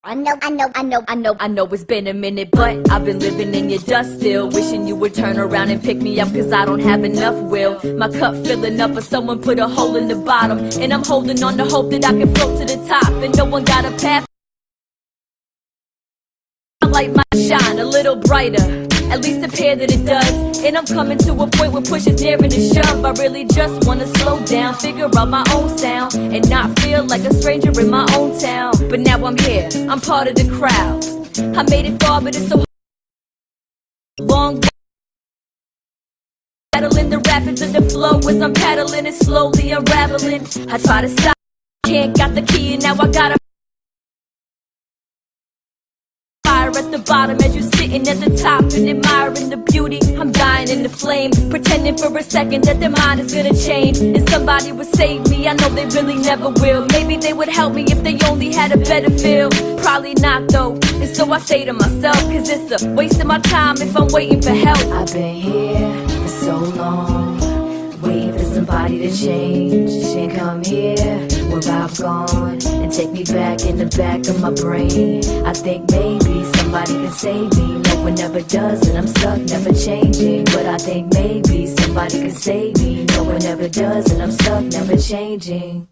I know it's been a minute, but I've been living in your dust still. Wishing you would turn around and pick me up, cause I don't have enough will. My cup filling up, but someone put a hole in the bottom. And I'm holding on to hope that I can float to the top. And no one got a path. Light my shine a little brighter, at least appear that it does. And I'm coming to a point where push is nearing to shove. I really just wanna slow down, figure out my own sound, and not feel like a stranger in my own town. But now I'm here, I'm part of the crowd. I made it far, but it's so long. Battling the rapids of the flow as I'm paddling and slowly unraveling. I try to stop, can't got the key, and now I gotta at the bottom as you're sitting at the top and admiring the beauty. I'm dying in the flame, pretending for a second that their mind is gonna change and somebody would save me. I know they really never will. Maybe they would help me if they only had a better feel. Probably not though, and so I say to myself, cause it's a waste of my time if I'm waiting for help. I've been here for so long, waiting for somebody to change and come here where I've gone and take me back in the back of my brain. I think maybe somebody can save me. No one ever does, and I'm stuck, never changing. But I think maybe somebody can save me. No one ever does, and I'm stuck, never changing.